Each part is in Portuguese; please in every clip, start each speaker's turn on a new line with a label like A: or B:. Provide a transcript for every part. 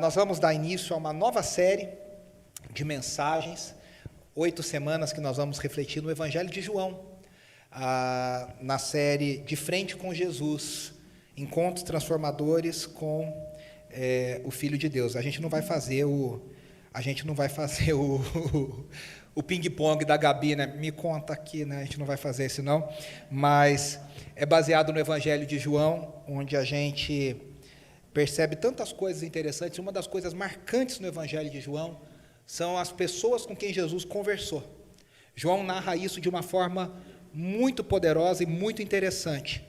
A: Nós vamos dar início a uma nova série de mensagens, 8 semanas que nós vamos refletir no Evangelho de João, na série De Frente com Jesus, Encontros Transformadores com o Filho de Deus. A gente não vai fazer o ping-pong da Gabi, né? Me conta aqui, né? A gente não vai fazer isso não, mas é baseado no Evangelho de João, onde a gente percebe tantas coisas interessantes. Uma das coisas marcantes no Evangelho de João são as pessoas com quem Jesus conversou. João narra isso de uma forma muito poderosa e muito interessante,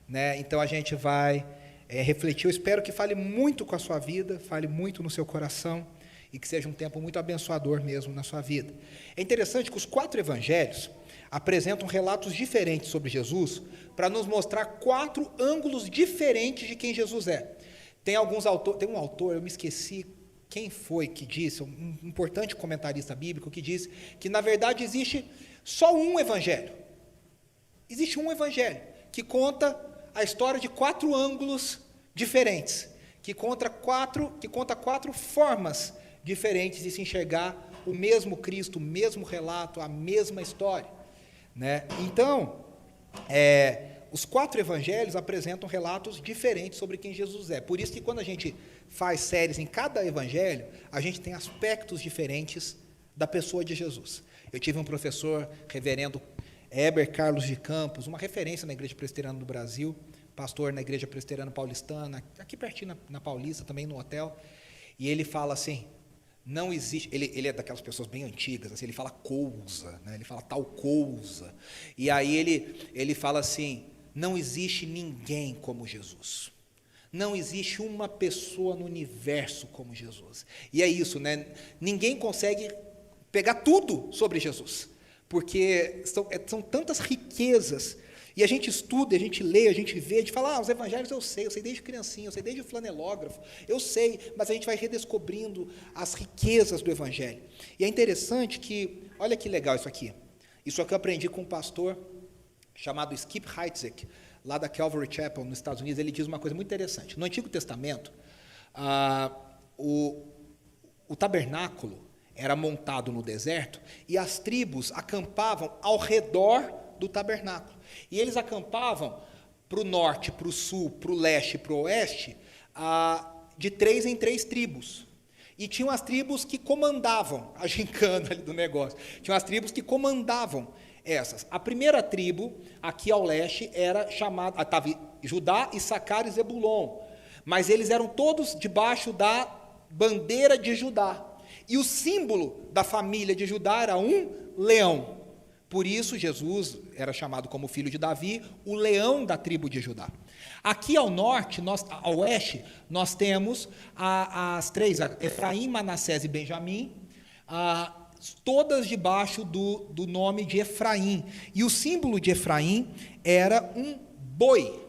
A: né? Então a gente vai refletir. Eu espero que fale muito com a sua vida, fale muito no seu coração e que seja um tempo muito abençoador mesmo na sua vida. É interessante que os 4 evangelhos apresentam relatos diferentes sobre Jesus para nos mostrar 4 ângulos diferentes de quem Jesus é. Tem um autor, eu me esqueci quem foi que disse, um importante comentarista bíblico que disse que, na verdade, existe só um evangelho. Existe um evangelho que conta a história de 4 ângulos diferentes, que conta 4 formas diferentes de se enxergar o mesmo Cristo, o mesmo relato, a mesma história, né? Então, os 4 evangelhos apresentam relatos diferentes sobre quem Jesus é. Por isso que quando a gente faz séries em cada evangelho, a gente tem aspectos diferentes da pessoa de Jesus. Eu tive um professor, reverendo Heber Carlos de Campos, uma referência na Igreja Presbiteriana do Brasil, pastor na Igreja Presbiteriana Paulistana, aqui pertinho na Paulista, também no hotel, e ele fala assim, não existe, ele é daquelas pessoas bem antigas, assim, ele fala coisa, né? Ele fala tal coisa, e aí ele fala assim, não existe ninguém como Jesus. Não existe uma pessoa no universo como Jesus. E é isso, né? Ninguém consegue pegar tudo sobre Jesus, porque são tantas riquezas. E a gente estuda, a gente lê, a gente vê, a gente fala, os evangelhos eu sei desde criancinha, eu sei desde o flanelógrafo, eu sei, mas a gente vai redescobrindo as riquezas do evangelho. E é interessante que, olha que legal isso aqui eu aprendi com um pastor chamado Skip Heitzig, lá da Calvary Chapel, nos Estados Unidos. Ele diz uma coisa muito interessante. No Antigo Testamento, o tabernáculo era montado no deserto e as tribos acampavam ao redor do tabernáculo. E eles acampavam para o norte, para o sul, para o leste e para o oeste, de 3 em 3 tribos. E tinham as tribos que comandavam a gincana ali do negócio. Tinham as tribos que comandavam essas. A primeira tribo, aqui ao leste, era chamada, estava Judá, Issacar e Zebulon, mas eles eram todos debaixo da bandeira de Judá, e o símbolo da família de Judá era um leão. Por isso Jesus era chamado como filho de Davi, o leão da tribo de Judá. Aqui ao norte, ao oeste, nós temos as 3, Efraim, Manassés e Benjamim, todas debaixo do nome de Efraim. E o símbolo de Efraim era um boi.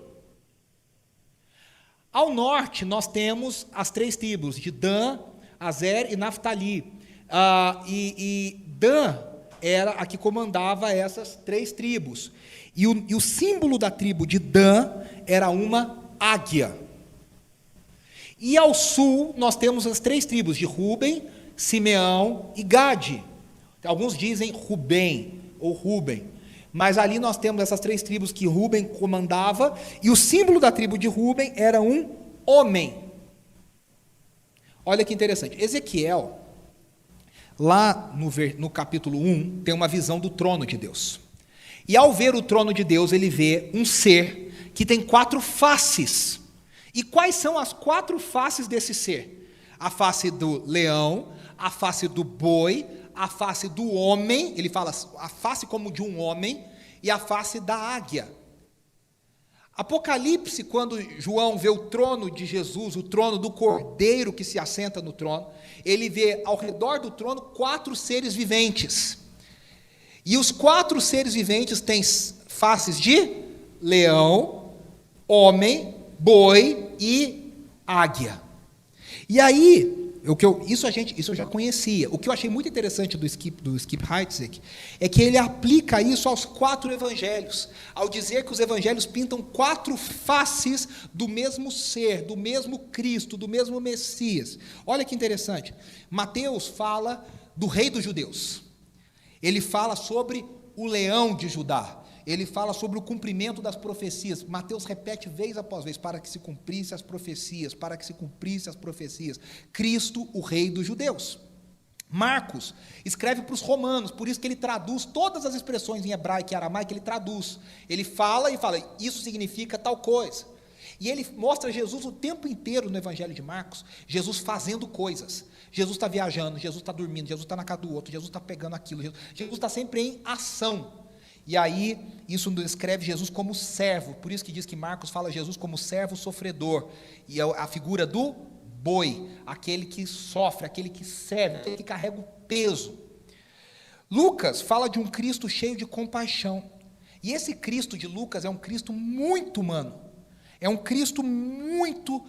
A: Ao norte, nós temos as 3 tribos, de Dan, Azer e Naftali. E Dan era a que comandava essas 3 tribos. E o símbolo da tribo de Dan era uma águia. E ao sul, nós temos as 3 tribos de Ruben, Simeão e Gade. Alguns dizem Rubem ou Ruben, mas ali nós temos essas 3 tribos que Ruben comandava, e o símbolo da tribo de Ruben era um homem. Olha que interessante, Ezequiel, lá no capítulo 1, tem uma visão do trono de Deus. E ao ver o trono de Deus, ele vê um ser que tem 4 faces. E quais são as 4 faces desse ser? A face do leão, a face do boi, a face do homem, ele fala a face como de um homem, e a face da águia. Apocalipse, quando João vê o trono de Jesus, o trono do Cordeiro que se assenta no trono, ele vê ao redor do trono 4 seres viventes. E os 4 seres viventes têm faces de leão, homem, boi e águia. E aí, Isso eu já conhecia. O que eu achei muito interessante do Skip Heitzig é que ele aplica isso aos 4 evangelhos, ao dizer que os evangelhos pintam 4 faces do mesmo ser, do mesmo Cristo, do mesmo Messias. Olha que interessante. Mateus fala do rei dos judeus. Ele fala sobre o leão de Judá. Ele fala sobre o cumprimento das profecias. Mateus repete vez após vez, para que se cumprisse as profecias, para que se cumprisse as profecias. Cristo, o rei dos judeus. Marcos escreve para os romanos, por isso que ele traduz todas as expressões em hebraico e aramaico, ele traduz. Ele fala e fala, isso significa tal coisa. E ele mostra Jesus o tempo inteiro no Evangelho de Marcos, Jesus fazendo coisas. Jesus está viajando, Jesus está dormindo, Jesus está na casa do outro, Jesus está pegando aquilo. Jesus está sempre em ação. E aí, isso descreve Jesus como servo, por isso que diz que Marcos fala Jesus como servo sofredor, e é a figura do boi, aquele que sofre, aquele que serve, aquele que carrega o peso. Lucas fala de um Cristo cheio de compaixão, e esse Cristo de Lucas é um Cristo muito humano, é um Cristo muito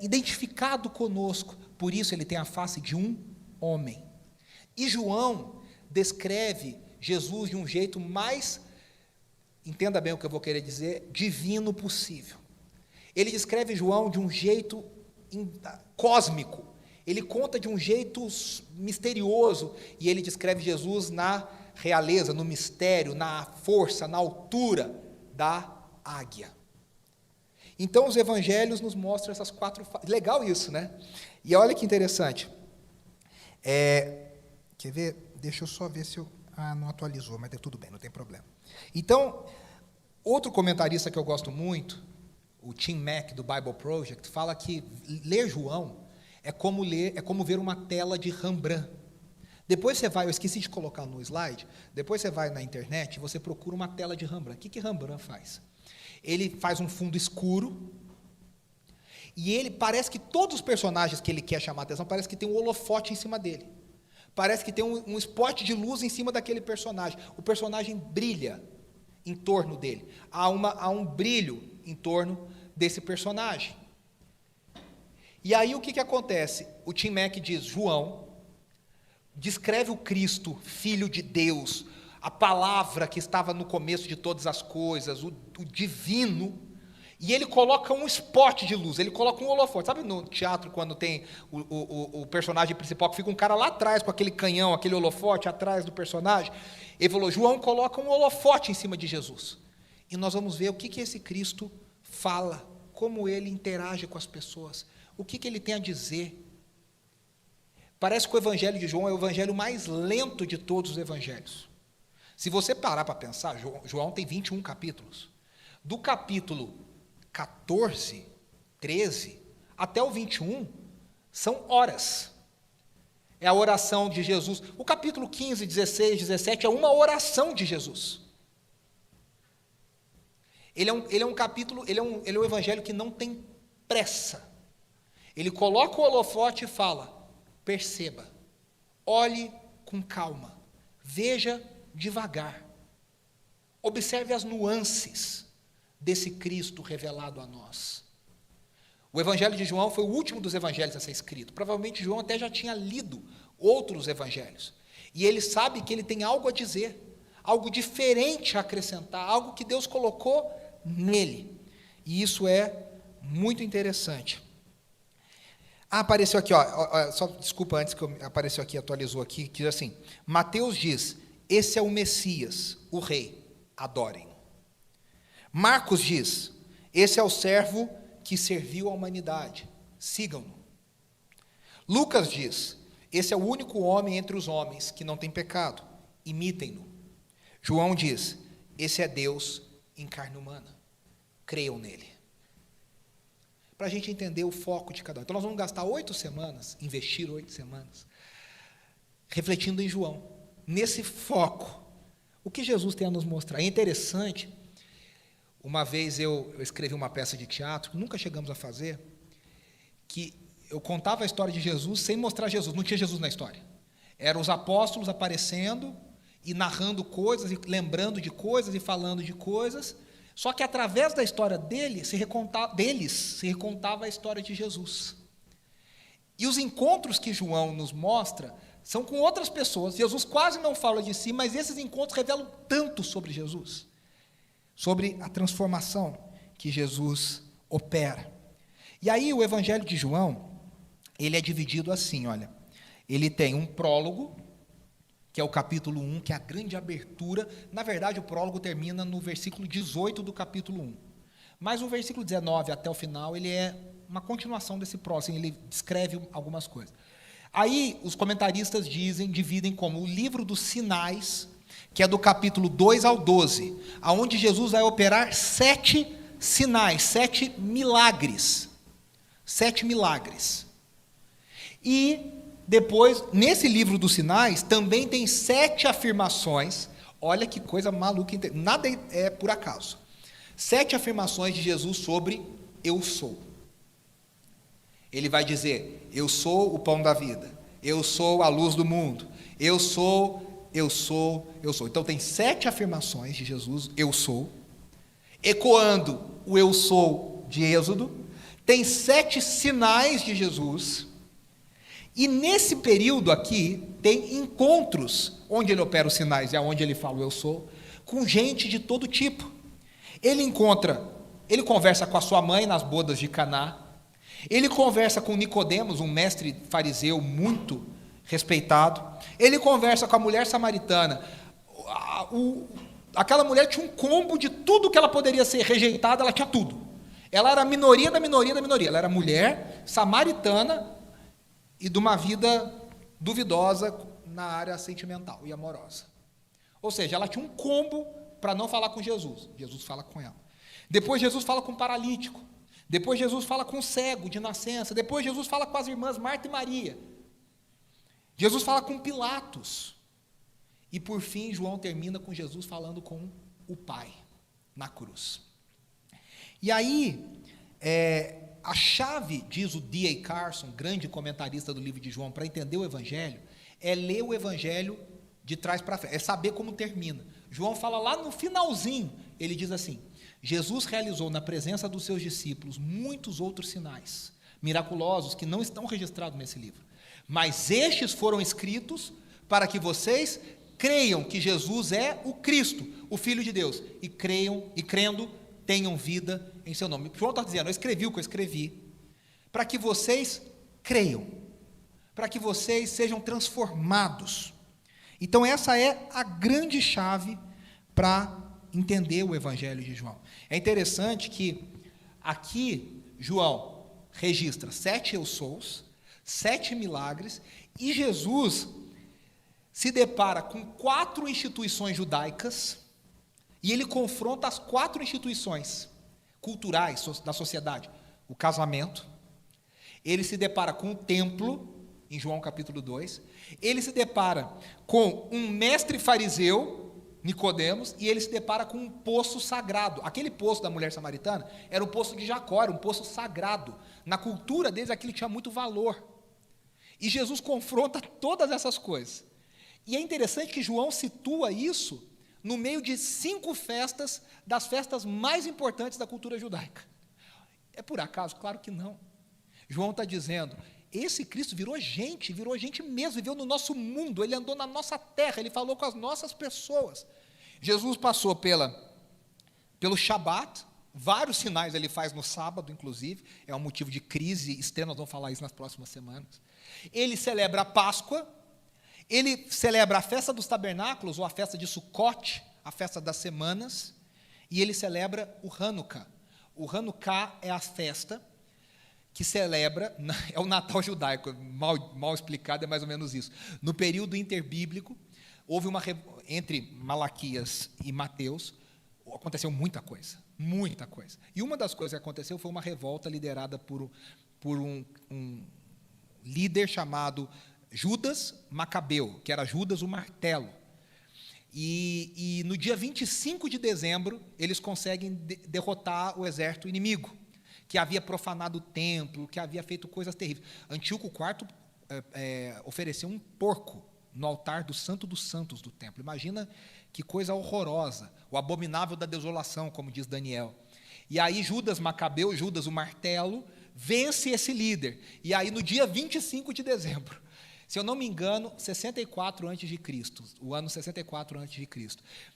A: identificado conosco, por isso ele tem a face de um homem. E João descreve Jesus de um jeito mais, entenda bem o que eu vou querer dizer, divino possível. Ele descreve João de um jeito cósmico, ele conta de um jeito misterioso, e ele descreve Jesus na realeza, no mistério, na força, na altura da águia. Então os evangelhos nos mostram essas 4 faces. Legal isso, né? E olha que interessante. Quer ver? Deixa eu só ver se eu... não atualizou, mas tudo bem, não tem problema. Então, outro comentarista que eu gosto muito, o Tim Mack, do Bible Project, fala que ler João é como ver uma tela de Rembrandt. Depois você vai, eu esqueci de colocar no slide, depois você vai na internet e você procura uma tela de Rembrandt. O que Rembrandt faz? Ele faz um fundo escuro, e ele parece que todos os personagens que ele quer chamar a atenção, parece que tem um holofote em cima dele. Parece que tem um spot de luz em cima daquele personagem. O personagem brilha em torno dele. Há um brilho em torno desse personagem. E aí o que acontece? O Tim Mack diz, João descreve o Cristo, Filho de Deus, a palavra que estava no começo de todas as coisas, o divino, e ele coloca um spot de luz, ele coloca um holofote. Sabe no teatro, quando tem o personagem principal, que fica um cara lá atrás, com aquele canhão, aquele holofote atrás do personagem? Ele falou, João coloca um holofote em cima de Jesus. E nós vamos ver o que esse Cristo fala, como ele interage com as pessoas, o que ele tem a dizer. Parece que o evangelho de João é o evangelho mais lento de todos os evangelhos. Se você parar para pensar, João tem 21 capítulos. Do capítulo 14, 13, até o 21, são horas. É a oração de Jesus. O capítulo 15, 16, 17 é uma oração de Jesus. Ele é um capítulo, ele é um evangelho que não tem pressa. Ele coloca o holofote e fala, perceba, olhe com calma, veja devagar, observe as nuances desse Cristo revelado a nós. O evangelho de João foi o último dos evangelhos a ser escrito. Provavelmente João até já tinha lido outros evangelhos. E ele sabe que ele tem algo a dizer, algo diferente a acrescentar, algo que Deus colocou nele. E isso é muito interessante. Apareceu aqui, só desculpa antes que apareceu aqui, atualizou aqui, que diz assim, Mateus diz, esse é o Messias, o rei, adorem. Marcos diz, esse é o servo que serviu a humanidade, sigam-no. Lucas diz, esse é o único homem entre os homens que não tem pecado, imitem-no. João diz, esse é Deus em carne humana, creiam nele. Para a gente entender o foco de cada um. Então nós vamos gastar 8 semanas, investir 8 semanas, refletindo em João, nesse foco, o que Jesus tem a nos mostrar. É interessante, uma vez eu escrevi uma peça de teatro, que nunca chegamos a fazer, que eu contava a história de Jesus sem mostrar Jesus, não tinha Jesus na história. Eram os apóstolos aparecendo e narrando coisas, e lembrando de coisas, e falando de coisas, só que através da história deles se recontava a história de Jesus. E os encontros que João nos mostra são com outras pessoas. Jesus quase não fala de si, mas esses encontros revelam tanto sobre Jesus, sobre a transformação que Jesus opera. E aí o Evangelho de João, ele é dividido assim, olha. Ele tem um prólogo, que é o capítulo 1, que é a grande abertura. Na verdade, o prólogo termina no versículo 18 do capítulo 1. Mas o versículo 19 até o final, ele é uma continuação desse prólogo, ele descreve algumas coisas. Aí, os comentaristas dividem como o livro dos sinais, que é do capítulo 2 ao 12, aonde Jesus vai operar 7 sinais, 7 milagres. 7 milagres. E depois, nesse livro dos sinais, também tem 7 afirmações. Olha que coisa maluca, nada é por acaso. 7 afirmações de Jesus sobre eu sou. Ele vai dizer, eu sou o pão da vida, eu sou a luz do mundo, eu sou. Então tem 7 afirmações de Jesus, eu sou, ecoando o eu sou de Êxodo. Tem 7 sinais de Jesus. E nesse período aqui, tem encontros, onde ele opera os sinais e aonde ele fala o eu sou, com gente de todo tipo. Ele conversa com a sua mãe nas bodas de Caná. Ele conversa com Nicodemos, um mestre fariseu muito respeitado. Ele conversa com a mulher samaritana. Aquela mulher tinha um combo de tudo que ela poderia ser rejeitada, ela tinha tudo. Ela era a minoria da minoria da minoria. Ela era mulher, samaritana e de uma vida duvidosa na área sentimental e amorosa. Ou seja, ela tinha um combo para não falar com Jesus. Jesus fala com ela. Depois Jesus fala com o paralítico. Depois Jesus fala com o cego de nascença. Depois Jesus fala com as irmãs Marta e Maria. Jesus fala com Pilatos. E por fim, João termina com Jesus falando com o Pai, na cruz. E aí, a chave, diz o D.A. Carson, grande comentarista do livro de João, para entender o Evangelho, é ler o Evangelho de trás para frente, é saber como termina. João fala lá no finalzinho, ele diz assim, Jesus realizou na presença dos seus discípulos muitos outros sinais miraculosos que não estão registrados nesse livro. Mas estes foram escritos para que vocês creiam que Jesus é o Cristo, o Filho de Deus, e crendo, tenham vida em seu nome. João está dizendo, eu escrevi o que eu escrevi, para que vocês creiam, para que vocês sejam transformados. Então essa é a grande chave para entender o Evangelho de João. É interessante que aqui João registra 7 eu sous, 7 milagres, e Jesus se depara com 4 instituições judaicas, e ele confronta as 4 instituições culturais da sociedade. O casamento, ele se depara com o templo, em João capítulo 2, ele se depara com um mestre fariseu, Nicodemos, e ele se depara com um poço sagrado. Aquele poço da mulher samaritana era o poço de Jacó, era um poço sagrado. Na cultura deles, aquilo tinha muito valor. E Jesus confronta todas essas coisas. E é interessante que João situa isso no meio de 5 festas, das festas mais importantes da cultura judaica. É por acaso? Claro que não. João está dizendo, esse Cristo virou gente mesmo, viveu no nosso mundo, ele andou na nossa terra, ele falou com as nossas pessoas. Jesus passou pelo Shabat, vários sinais ele faz no sábado, inclusive, é um motivo de crise extrema, nós vamos falar isso nas próximas semanas. Ele celebra a Páscoa, ele celebra a festa dos tabernáculos, ou a festa de Sucote, a festa das semanas, e ele celebra o Hanukkah. O Hanukkah é a festa que celebra, é o Natal judaico, mal explicado, é mais ou menos isso. No período interbíblico, houve entre Malaquias e Mateus, aconteceu muita coisa. E uma das coisas que aconteceu foi uma revolta liderada por um líder chamado Judas Macabeu, que era Judas o Martelo. E no dia 25 de dezembro, eles conseguem derrotar o exército inimigo, que havia profanado o templo, que havia feito coisas terríveis. Antíoco IV ofereceu um porco no altar do Santo dos Santos do templo. Imagina que coisa horrorosa, o abominável da desolação, como diz Daniel. E aí Judas Macabeu, Judas o Martelo, vence esse líder. E aí, no dia 25 de dezembro, se eu não me engano, 64 a.C., o ano 64 a.C.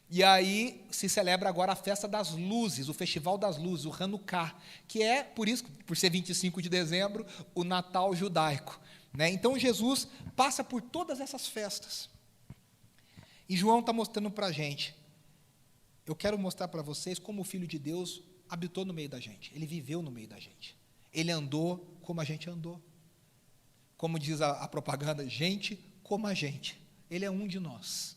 A: E aí se celebra agora a festa das luzes, o Festival das Luzes, o Hanukkah, que é, por isso, por ser 25 de dezembro, o Natal judaico, né? Então, Jesus passa por todas essas festas. E João está mostrando para a gente, eu quero mostrar para vocês como o Filho de Deus habitou no meio da gente, ele viveu no meio da gente, ele andou como a gente andou. Como diz a propaganda, gente como a gente. Ele é um de nós.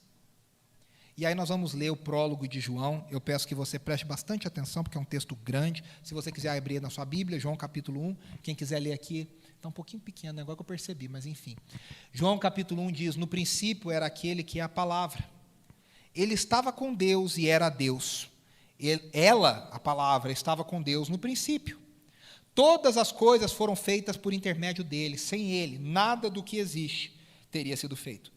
A: E aí nós vamos ler o prólogo de João. Eu peço que você preste bastante atenção, porque é um texto grande. Se você quiser abrir na sua Bíblia, João capítulo 1. Quem quiser ler aqui, está um pouquinho pequeno, agora que eu percebi, mas enfim. João capítulo 1 diz, no princípio era aquele que é a palavra. Ele estava com Deus e era Deus. Ela, a palavra, estava com Deus no princípio. Todas as coisas foram feitas por intermédio dele. Sem ele, nada do que existe teria sido feito.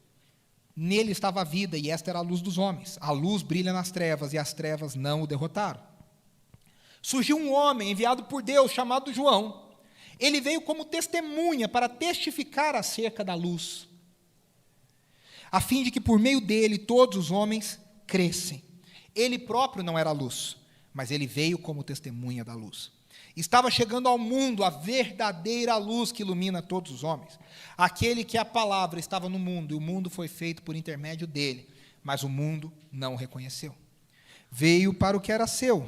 A: Nele estava a vida, e esta era a luz dos homens. A luz brilha nas trevas, e as trevas não o derrotaram. Surgiu um homem enviado por Deus, chamado João. Ele veio como testemunha para testificar acerca da luz, a fim de que por meio dele todos os homens crescem. Ele próprio não era a luz, mas ele veio como testemunha da luz. Estava chegando ao mundo a verdadeira luz que ilumina todos os homens. Aquele que a palavra estava no mundo, e o mundo foi feito por intermédio dele, mas o mundo não o reconheceu. Veio para o que era seu,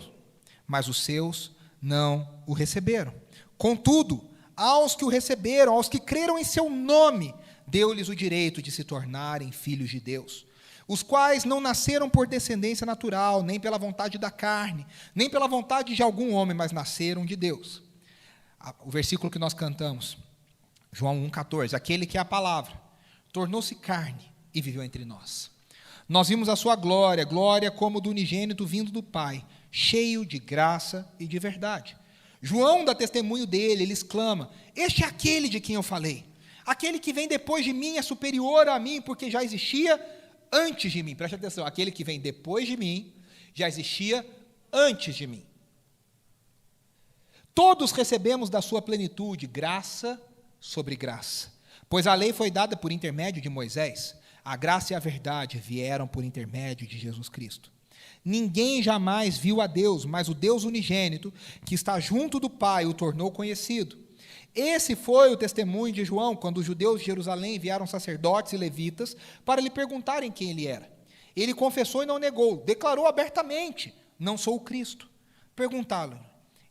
A: mas os seus não o receberam. Contudo, aos que o receberam, aos que creram em seu nome, deu-lhes o direito de se tornarem filhos de Deus, os quais não nasceram por descendência natural, nem pela vontade da carne, nem pela vontade de algum homem, mas nasceram de Deus. O versículo que nós cantamos, João 1,14, aquele que é a palavra, tornou-se carne e viveu entre nós. Nós vimos a sua glória, glória como do unigênito vindo do Pai, cheio de graça e de verdade. João dá testemunho dele, ele exclama, este é aquele de quem eu falei. Aquele que vem depois de mim é superior a mim, porque já existia antes de mim. Preste atenção, aquele que vem depois de mim, já existia antes de mim. Todos recebemos da sua plenitude, graça sobre graça. Pois a lei foi dada por intermédio de Moisés, a graça e a verdade vieram por intermédio de Jesus Cristo. Ninguém jamais viu a Deus, mas o Deus unigênito, que está junto do Pai, o tornou conhecido. Esse foi o testemunho de João, quando os judeus de Jerusalém enviaram sacerdotes e levitas para lhe perguntarem quem ele era. Ele confessou e não negou, declarou abertamente, não sou o Cristo. Perguntaram,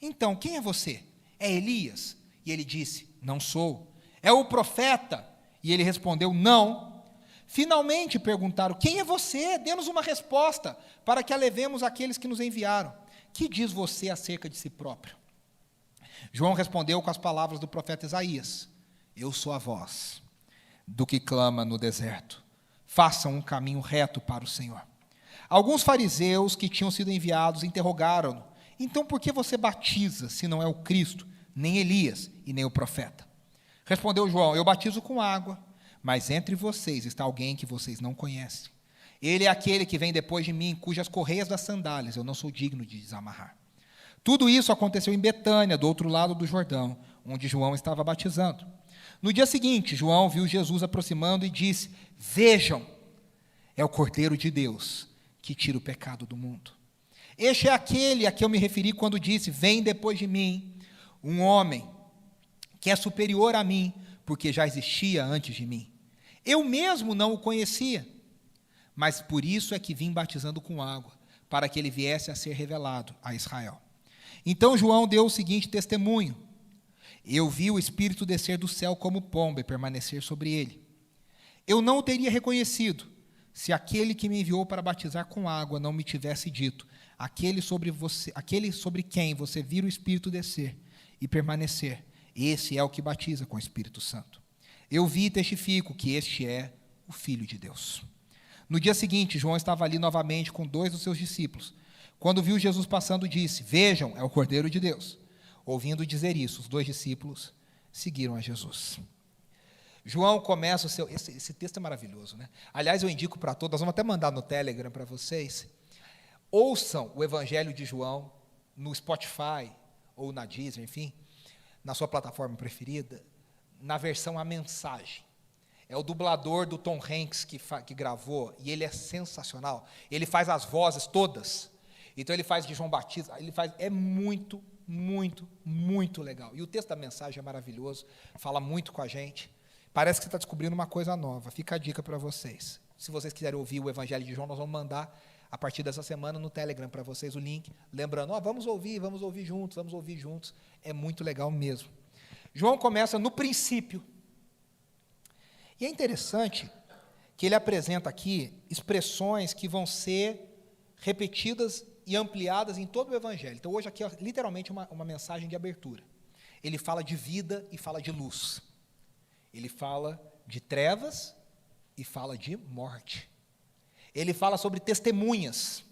A: então, quem é você? É Elias? E ele disse, não sou. É o profeta? E ele respondeu, não. Finalmente perguntaram, quem é você? Dê-nos uma resposta, para que a levemos àqueles que nos enviaram. Que diz você acerca de si próprio? João respondeu com as palavras do profeta Isaías, eu sou a voz do que clama no deserto, façam um caminho reto para o Senhor. Alguns fariseus que tinham sido enviados interrogaram-no, então por que você batiza, se não é o Cristo, nem Elias e nem o profeta? Respondeu João, eu batizo com água, mas entre vocês está alguém que vocês não conhecem. Ele é aquele que vem depois de mim, cujas correias das sandálias eu não sou digno de desamarrar. Tudo isso aconteceu em Betânia, do outro lado do Jordão, onde João estava batizando. No dia seguinte, João viu Jesus aproximando e disse, vejam, é o Cordeiro de Deus que tira o pecado do mundo. Este é aquele a que eu me referi quando disse, vem depois de mim um homem que é superior a mim, porque já existia antes de mim. Eu mesmo não o conhecia, mas por isso é que vim batizando com água, para que ele viesse a ser revelado a Israel. Então João deu o seguinte testemunho, eu vi o Espírito descer do céu como pomba e permanecer sobre ele. Eu não o teria reconhecido, se aquele que me enviou para batizar com água não me tivesse dito, aquele sobre quem você vira o Espírito descer e permanecer, esse é o que batiza com o Espírito Santo. Eu vi e testifico que este é o Filho de Deus. No dia seguinte, João estava ali novamente com 2 dos seus discípulos. Quando viu Jesus passando, disse, vejam, é o Cordeiro de Deus. Ouvindo dizer isso, os 2 discípulos seguiram a Jesus. João começa o seu... Esse texto é maravilhoso, né? Aliás, eu indico para todos, nós vamos até mandar no Telegram para vocês. Ouçam o Evangelho de João no Spotify ou na Deezer, enfim. na sua plataforma preferida, na versão A Mensagem. É o dublador do Tom Hanks que gravou, e ele é sensacional. Ele faz as vozes todas. Então ele faz de João Batista, é muito, muito, muito legal. E o texto da mensagem é maravilhoso, fala muito com a gente. Parece que você está descobrindo uma coisa nova. Fica a dica para vocês. Se vocês quiserem ouvir o Evangelho de João, nós vamos mandar, a partir dessa semana, no Telegram para vocês o link, lembrando, vamos ouvir juntos. É muito legal mesmo. João começa no princípio. E é interessante que ele apresenta aqui expressões que vão ser repetidas e ampliadas em todo o Evangelho. Então, hoje aqui é literalmente uma mensagem de abertura. Ele fala de vida e fala de luz. Ele fala de trevas e fala de morte. Ele fala sobre testemunhas.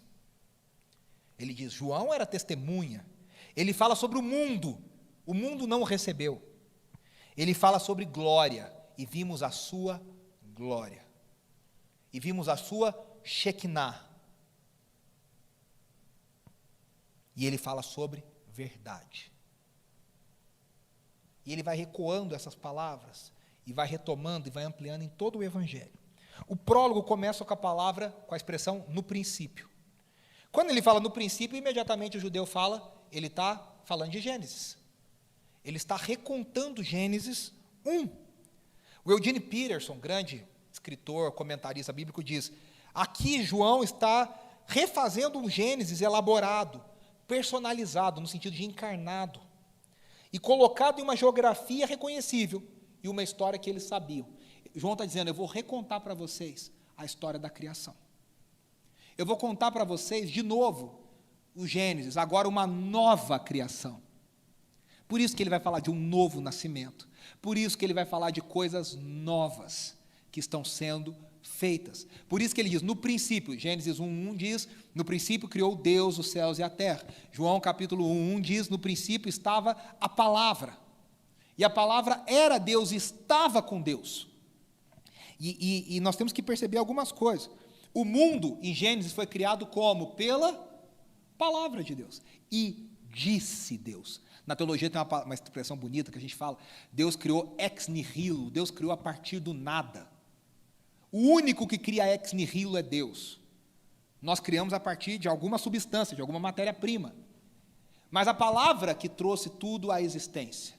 A: Ele diz, João era testemunha. Ele fala sobre o mundo não o recebeu. Ele fala sobre glória, e vimos a sua glória. E vimos a sua Shekinah. E ele fala sobre verdade. E ele vai recuando essas palavras, e vai retomando, e vai ampliando em todo o Evangelho. O prólogo começa com a palavra, com a expressão, no princípio. Quando ele fala no princípio, imediatamente o judeu fala, ele está falando de Gênesis. Ele está recontando Gênesis 1. O Eugene Peterson, grande escritor, comentarista bíblico, diz, aqui João está refazendo um Gênesis elaborado, personalizado, no sentido de encarnado, e colocado em uma geografia reconhecível, e uma história que eles sabiam. João está dizendo, eu vou recontar para vocês a história da criação. Eu vou contar para vocês, de novo, o Gênesis, agora uma nova criação. Por isso que ele vai falar de um novo nascimento. Por isso que ele vai falar de coisas novas que estão sendo feitas. Por isso que ele diz, no princípio, Gênesis 1:1 diz, no princípio criou Deus os céus e a terra. João capítulo 1:1 diz, no princípio estava a palavra. E a palavra era Deus e estava com Deus. E nós temos que perceber algumas coisas. O mundo, em Gênesis, foi criado como? Pela palavra de Deus. E disse Deus. Na teologia tem uma expressão bonita que a gente fala, Deus criou ex nihilo, Deus criou a partir do nada. O único que cria ex nihilo é Deus. Nós criamos a partir de alguma substância, de alguma matéria-prima. Mas a palavra que trouxe tudo à existência.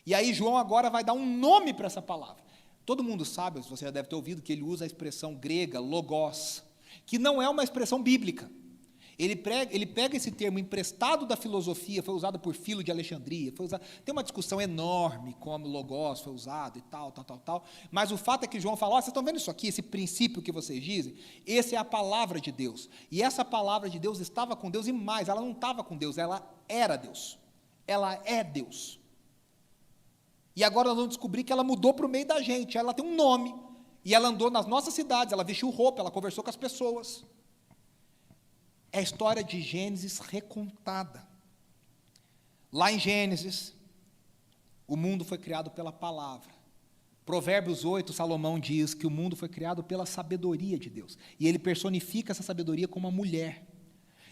A: E aí João agora vai dar um nome para essa palavra. Todo mundo sabe, você já deve ter ouvido, que ele usa a expressão grega, logos, que não é uma expressão bíblica. Ele pega esse termo emprestado da filosofia, foi usado por Filo de Alexandria, tem uma discussão enorme como logos foi usado e tal, mas o fato é que João fala, vocês estão vendo isso aqui, esse princípio que vocês dizem? Esse é a palavra de Deus, e essa palavra de Deus estava com Deus, e mais, ela não estava com Deus, ela era Deus, ela é Deus. E agora nós vamos descobrir que ela mudou para o meio da gente, ela tem um nome, e ela andou nas nossas cidades, ela vestiu roupa, ela conversou com as pessoas. É a história de Gênesis recontada. Lá em Gênesis, o mundo foi criado pela palavra. Provérbios 8, Salomão diz que o mundo foi criado pela sabedoria de Deus. E ele personifica essa sabedoria como uma mulher.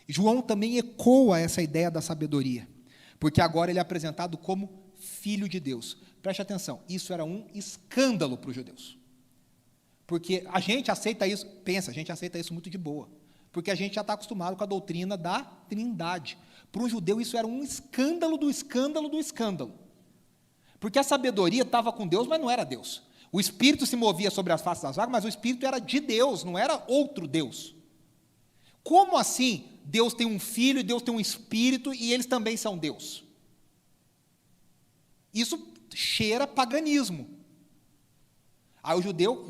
A: João também ecoa essa ideia da sabedoria, porque agora ele é apresentado como filho de Deus. Preste atenção, isso era um escândalo para os judeus. Porque a gente aceita isso, a gente aceita isso muito de boa. Porque a gente já está acostumado com a doutrina da Trindade. Para um judeu isso era um escândalo do escândalo do escândalo. Porque a sabedoria estava com Deus, mas não era Deus. O Espírito se movia sobre as faces das águas, mas o Espírito era de Deus, não era outro Deus. Como assim Deus tem um filho e Deus tem um Espírito e eles também são Deus? Isso cheira paganismo. Aí o judeu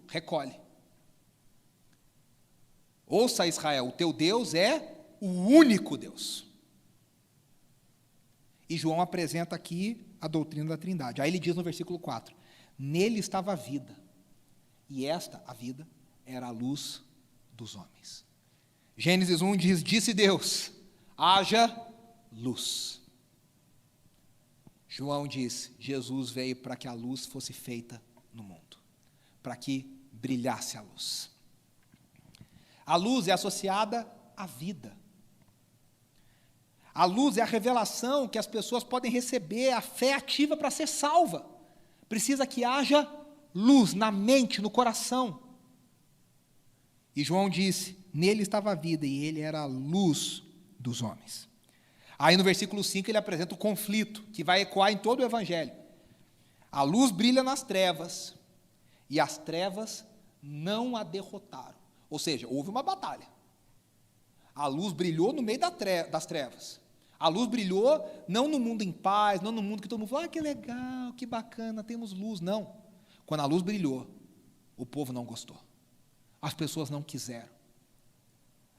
A: recolhe. Ouça, Israel, o teu Deus é o único Deus. E João apresenta aqui a doutrina da Trindade. Aí ele diz no versículo 4, nele estava a vida, e esta, a vida, era a luz dos homens. Gênesis 1 diz, disse Deus, haja luz. João diz, Jesus veio para que a luz fosse feita no mundo, para que brilhasse a luz. A luz é associada à vida. A luz é a revelação que as pessoas podem receber, a fé ativa para ser salva. Precisa que haja luz na mente, no coração. E João disse, nele estava a vida e ele era a luz dos homens. Aí no versículo 5 ele apresenta o conflito, que vai ecoar em todo o evangelho. A luz brilha nas trevas, e as trevas não a derrotaram. Ou seja, houve uma batalha. A luz brilhou no meio das trevas. A luz brilhou não no mundo em paz, não no mundo que todo mundo fala, que legal, que bacana, temos luz. Não. Quando a luz brilhou, o povo não gostou. As pessoas não quiseram.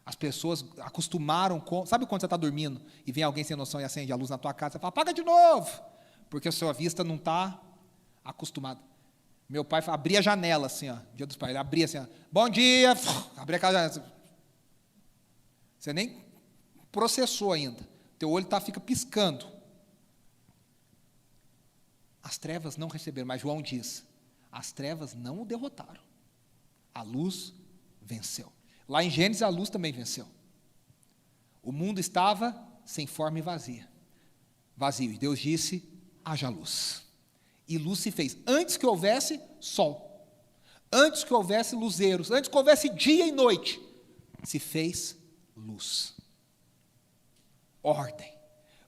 A: As pessoas acostumaram com... Sabe quando você está dormindo e vem alguém sem noção e acende a luz na tua casa, você fala, apaga de novo, porque a sua vista não está acostumada. Meu pai abria a janela assim, ó, dia dos pais, ele abria assim, ó, bom dia, abria aquela janela. Você nem processou ainda. Teu olho fica piscando. As trevas não receberam, mas João diz, as trevas não o derrotaram. A luz venceu. Lá em Gênesis, a luz também venceu. O mundo estava sem forma e vazio. E Deus disse, haja luz. E luz se fez. Antes que houvesse sol, antes que houvesse luzeiros, antes que houvesse dia e noite, se fez luz. Ordem.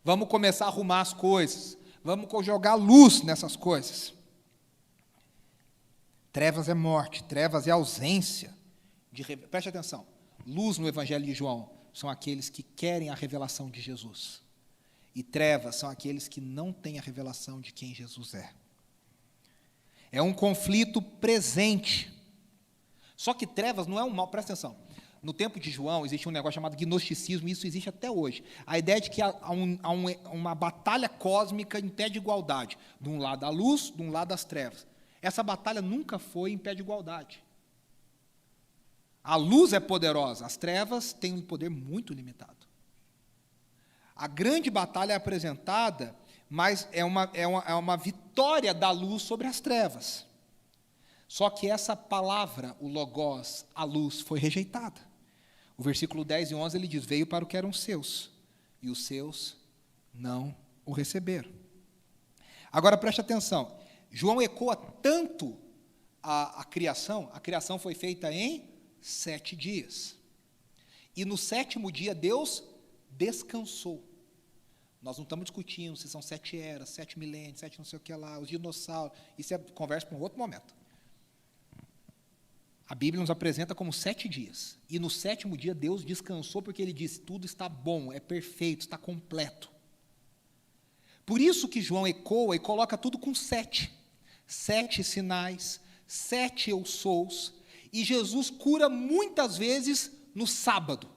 A: Vamos começar a arrumar as coisas. Vamos jogar luz nessas coisas. Trevas é morte, trevas é ausência. Preste atenção. Luz no Evangelho de João são aqueles que querem a revelação de Jesus. E trevas são aqueles que não têm a revelação de quem Jesus é. É um conflito presente. Só que trevas não é um mal, presta atenção. No tempo de João, existe um negócio chamado gnosticismo, e isso existe até hoje. A ideia de que há uma batalha cósmica em pé de igualdade. De um lado a luz, de um lado as trevas. Essa batalha nunca foi em pé de igualdade. A luz é poderosa, as trevas têm um poder muito limitado. A grande batalha é apresentada, mas é uma vitória da luz sobre as trevas. Só que essa palavra, o logos, a luz, foi rejeitada. O versículo 10 e 11, ele diz, veio para o que eram seus, e os seus não o receberam. Agora, preste atenção, João ecoa tanto a criação foi feita em 7 dias. E no 7º dia, Deus descansou. Nós não estamos discutindo se são 7 eras, 7 milênios, 7 não sei o que lá, os dinossauros, isso é conversa para um outro momento. A Bíblia nos apresenta como 7 dias. E no 7º dia Deus descansou porque Ele disse, tudo está bom, é perfeito, está completo. Por isso que João ecoa e coloca tudo com 7. 7 sinais, 7 eu sous. E Jesus cura muitas vezes no sábado.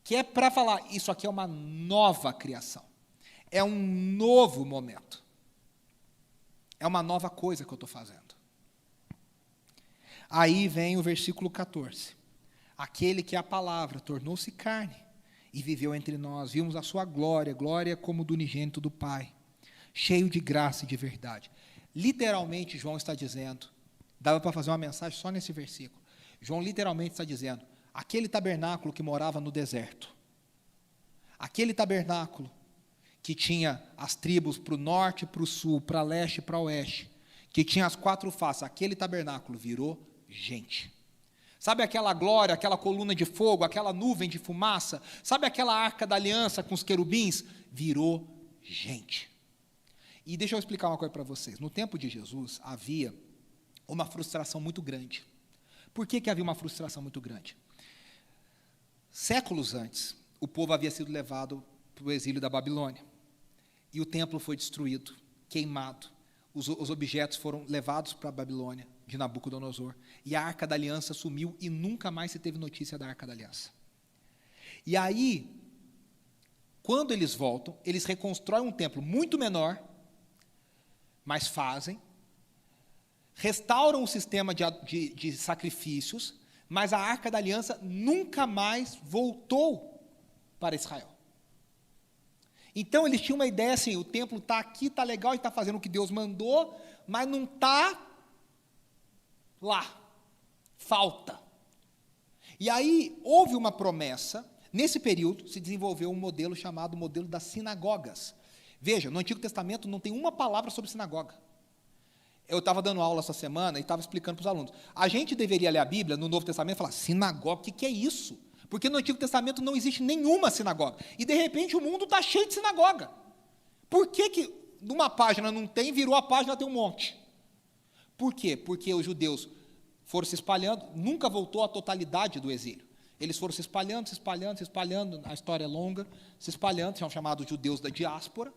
A: Que é para falar, isso aqui é uma nova criação. É um novo momento. É uma nova coisa que eu estou fazendo. Aí vem o versículo 14. Aquele que é a palavra tornou-se carne e viveu entre nós. Vimos a sua glória, glória como do unigênito do Pai, cheio de graça e de verdade. Literalmente, João está dizendo, dava para fazer uma mensagem só nesse versículo. João literalmente está dizendo, aquele tabernáculo que morava no deserto, aquele tabernáculo que tinha as tribos para o norte, para o sul, para leste e para oeste, que tinha as 4 faces, aquele tabernáculo virou gente. Sabe aquela glória, aquela coluna de fogo, aquela nuvem de fumaça? Sabe aquela arca da aliança com os querubins? Virou gente. E deixa eu explicar uma coisa para vocês. No tempo de Jesus, havia uma frustração muito grande. Por que havia uma frustração muito grande? Séculos antes, o povo havia sido levado para o exílio da Babilônia. E o templo foi destruído, queimado. Os objetos foram levados para a Babilônia, de Nabucodonosor. E a Arca da Aliança sumiu e nunca mais se teve notícia da Arca da Aliança. E aí, quando eles voltam, eles reconstroem um templo muito menor, mas restauram o sistema de sacrifícios, mas a Arca da Aliança nunca mais voltou para Israel. Então, eles tinham uma ideia assim, o templo está aqui, está legal, e está fazendo o que Deus mandou, mas não está lá. Falta. E aí, houve uma promessa, Nesse período, se desenvolveu um modelo chamado modelo das sinagogas. Veja, no Antigo Testamento não tem uma palavra sobre sinagoga. Eu estava dando aula essa semana e estava explicando para os alunos. A gente deveria ler a Bíblia no Novo Testamento e falar, sinagoga, o que é isso? Porque no Antigo Testamento não existe nenhuma sinagoga. E, de repente, o mundo está cheio de sinagoga. Por que numa página não tem, virou a página, tem um monte? Por quê? Porque os judeus foram se espalhando, nunca voltou à totalidade do exílio. Eles foram se espalhando, a história é longa, se espalhando, são chamados judeus da diáspora.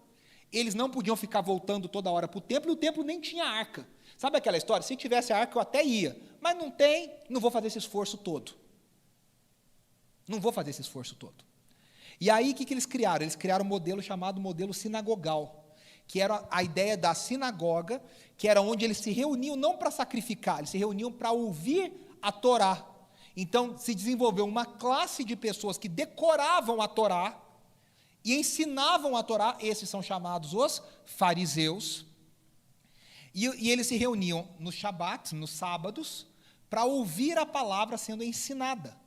A: Eles não podiam ficar voltando toda hora para o templo, e o templo nem tinha arca. Sabe aquela história? Se tivesse arca, eu até ia, mas não tem, não vou fazer esse esforço todo. Não vou fazer esse esforço todo. E aí, o que eles criaram? Eles criaram um modelo chamado modelo sinagogal, que era a ideia da sinagoga, que era onde eles se reuniam não para sacrificar, eles se reuniam para ouvir a Torá. Então, se desenvolveu uma classe de pessoas que decoravam a Torá e ensinavam a Torá, esses são chamados os fariseus, e eles se reuniam nos Shabbat, nos sábados, para ouvir a palavra sendo ensinada.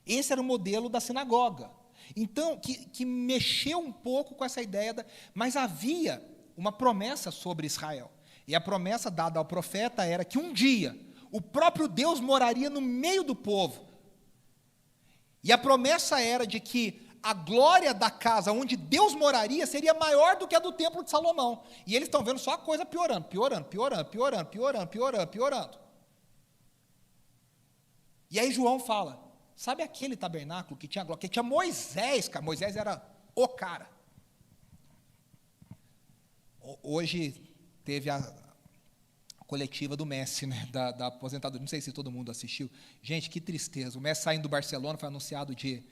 A: Esse era o modelo da sinagoga. Então, que mexeu um pouco com essa ideia, mas havia uma promessa sobre Israel. E a promessa dada ao profeta era que um dia o próprio Deus moraria no meio do povo. E a promessa era de que a glória da casa onde Deus moraria seria maior do que a do templo de Salomão. E eles estão vendo só a coisa piorando. E aí João fala, sabe aquele tabernáculo que tinha glória? Que tinha Moisés, cara. Moisés era o cara. Hoje teve a coletiva do Messi, né, da aposentadoria. Não sei se todo mundo assistiu. Gente, que tristeza. O Messi saindo do Barcelona, foi anunciado de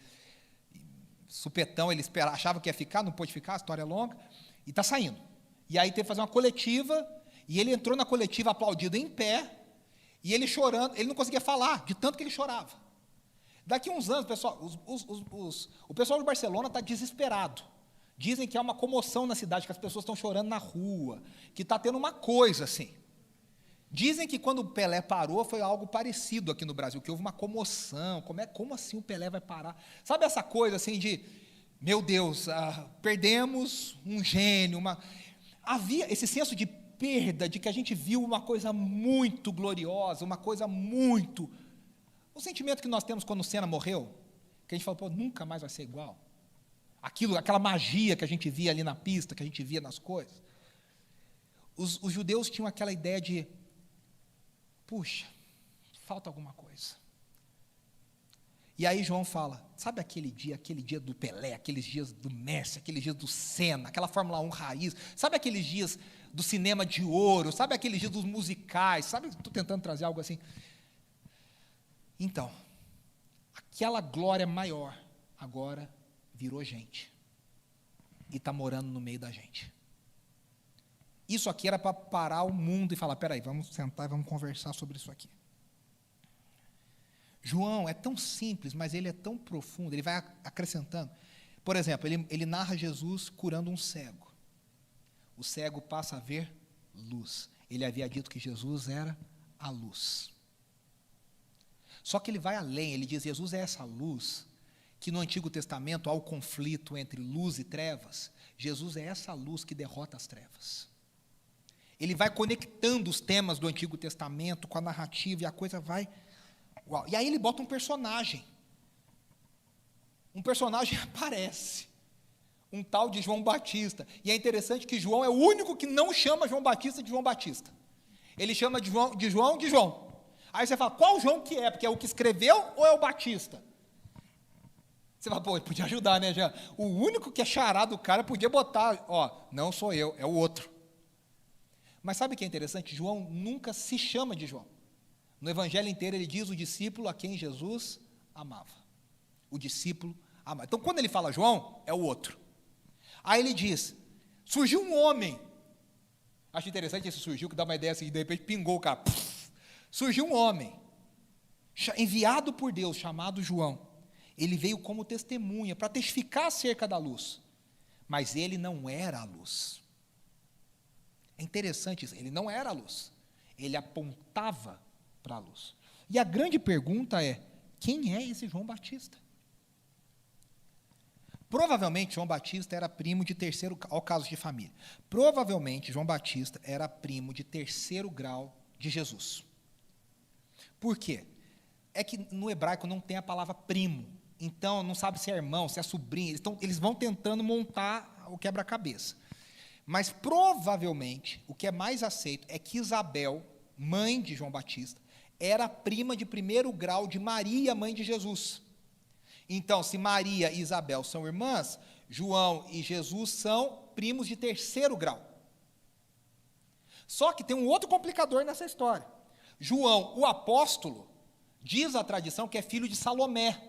A: supetão, ele achava que ia ficar, não pôde ficar, a história é longa, e está saindo. E aí teve que fazer uma coletiva, e ele entrou na coletiva aplaudido em pé, e ele chorando, ele não conseguia falar, de tanto que ele chorava. Daqui a uns anos, pessoal, o pessoal do Barcelona está desesperado. Dizem que há uma comoção na cidade, que as pessoas estão chorando na rua, que está tendo uma coisa assim. Dizem que quando o Pelé parou, foi algo parecido aqui no Brasil, que houve uma comoção, como assim o Pelé vai parar? Sabe essa coisa assim de, meu Deus, perdemos um gênio, havia esse senso de perda, de que a gente viu uma coisa muito gloriosa, uma coisa muito... O sentimento que nós temos quando o Senna morreu, que a gente fala, pô, nunca mais vai ser igual. Aquela magia que a gente via ali na pista, que a gente via nas coisas. Os judeus tinham aquela ideia de, puxa, falta alguma coisa. E aí João fala, sabe aquele dia do Pelé, aqueles dias do Messi, aqueles dias do Senna, aquela Fórmula 1 raiz, sabe aqueles dias do cinema de ouro, sabe aqueles dias dos musicais, sabe, estou tentando trazer algo assim. Então, aquela glória maior, agora virou gente, e está morando no meio da gente. Isso aqui era para parar o mundo e falar, peraí, vamos sentar e vamos conversar sobre isso aqui. João é tão simples, mas ele é tão profundo, ele vai acrescentando. Por exemplo, ele narra Jesus curando um cego. O cego passa a ver luz. Ele havia dito que Jesus era a luz. Só que ele vai além, ele diz, Jesus é essa luz, que no Antigo Testamento há o conflito entre luz e trevas. Jesus é essa luz que derrota as trevas. Ele vai conectando os temas do Antigo Testamento com a narrativa, e a coisa vai... Uau. E aí ele bota um personagem. Um personagem aparece. Um tal de João Batista. E é interessante que João é o único que não chama João Batista de João Batista. Ele chama de João. Aí você fala, qual João que é? Porque é o que escreveu ou é o Batista? Você fala, pô, ele podia ajudar, né, Jean? O único que é xará do cara podia botar, ó, não sou eu, é o outro. Mas sabe o que é interessante? João nunca se chama de João. No Evangelho inteiro ele diz o discípulo a quem Jesus amava. O discípulo amava. Então, quando ele fala João, é o outro. Aí ele diz, surgiu um homem. Acho interessante esse surgiu, que dá uma ideia assim, de repente pingou o cara. Surgiu um homem, enviado por Deus, chamado João. Ele veio como testemunha, para testificar acerca da luz. Mas ele não era a luz. É interessante isso, ele não era a luz. Ele apontava para a luz. E a grande pergunta é, quem é esse João Batista? Provavelmente João Batista era primo de terceiro, ao caso de família, provavelmente João Batista era primo de terceiro grau de Jesus. Por quê? É que no hebraico não tem a palavra primo, então não sabe se é irmão, se é sobrinho, eles vão tentando montar o quebra-cabeça. Mas provavelmente o que é mais aceito é que Isabel, mãe de João Batista, era prima de primeiro grau de Maria, mãe de Jesus. Então, se Maria e Isabel são irmãs, João e Jesus são primos de terceiro grau. Só que tem um outro complicador nessa história. João, o apóstolo, diz a tradição que é filho de Salomé,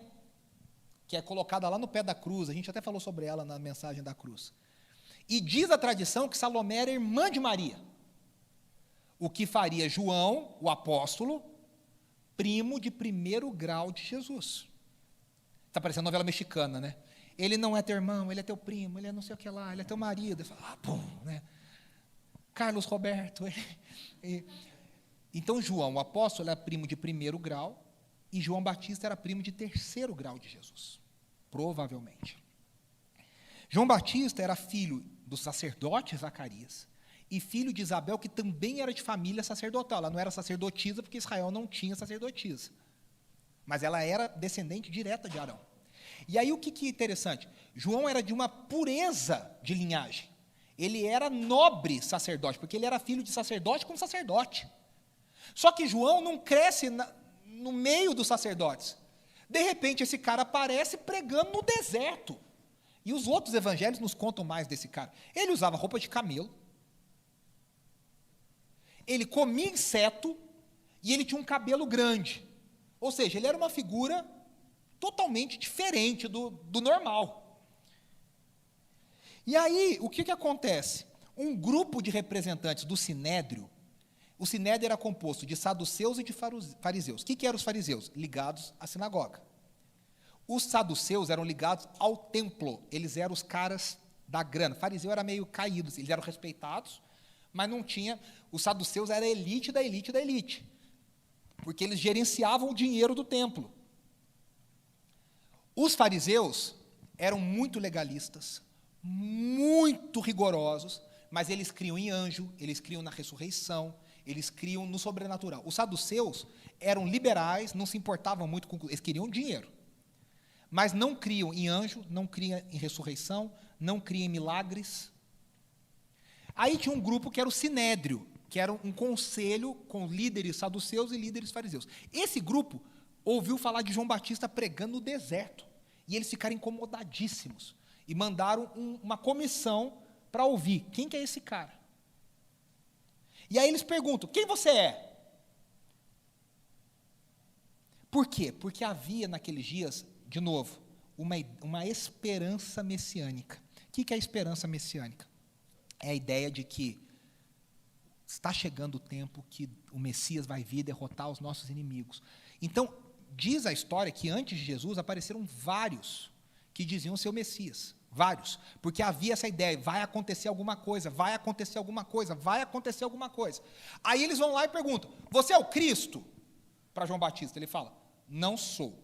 A: que é colocada lá no pé da cruz, a gente até falou sobre ela na mensagem da cruz. E diz a tradição que Salomé era irmã de Maria, o que faria João, o apóstolo, primo de primeiro grau de Jesus. Está parecendo novela mexicana, né? Ele não é teu irmão, ele é teu primo, ele é não sei o que lá, ele é teu marido. Ele fala, pum, né? Carlos Roberto. Então, João, o apóstolo, era primo de primeiro grau, e João Batista era primo de terceiro grau de Jesus, provavelmente. João Batista era filho do sacerdote Zacarias, e filho de Isabel, que também era de família sacerdotal. Ela não era sacerdotisa, porque Israel não tinha sacerdotisa. Mas ela era descendente direta de Arão. E aí o que é interessante? João era de uma pureza de linhagem. Ele era nobre sacerdote, porque ele era filho de sacerdote com sacerdote. Só que João não cresce no meio dos sacerdotes. De repente, esse cara aparece pregando no deserto. E os outros evangelhos nos contam mais desse cara. Ele usava roupa de camelo. Ele comia inseto e ele tinha um cabelo grande. Ou seja, ele era uma figura totalmente diferente do normal. E aí, o que acontece? Um grupo de representantes do Sinédrio, o Sinédrio era composto de saduceus e de fariseus. O que eram os fariseus? Ligados à sinagoga. Os saduceus eram ligados ao templo, eles eram os caras da grana. O fariseu era meio caído, eles eram respeitados, mas não tinha... Os saduceus era a elite da elite da elite, porque eles gerenciavam o dinheiro do templo. Os fariseus eram muito legalistas, muito rigorosos, mas eles criam em anjo, eles criam na ressurreição, eles criam no sobrenatural. Os saduceus eram liberais, não se importavam muito com... Eles queriam dinheiro, mas não criam em anjo, não criam em ressurreição, não criam em milagres. Aí tinha um grupo que era o Sinédrio, que era um conselho com líderes saduceus e líderes fariseus. Esse grupo ouviu falar de João Batista pregando no deserto, e eles ficaram incomodadíssimos, e mandaram uma comissão para ouvir, quem que é esse cara? E aí eles perguntam, quem você é? Por quê? Porque havia naqueles dias, de novo, uma esperança messiânica. O que é a esperança messiânica? É a ideia de que está chegando o tempo que o Messias vai vir derrotar os nossos inimigos. Então, diz a história que antes de Jesus apareceram vários que diziam ser o Messias. Vários. Porque havia essa ideia, vai acontecer alguma coisa, vai acontecer alguma coisa, vai acontecer alguma coisa. Aí eles vão lá e perguntam, você é o Cristo? Para João Batista, ele fala, não sou.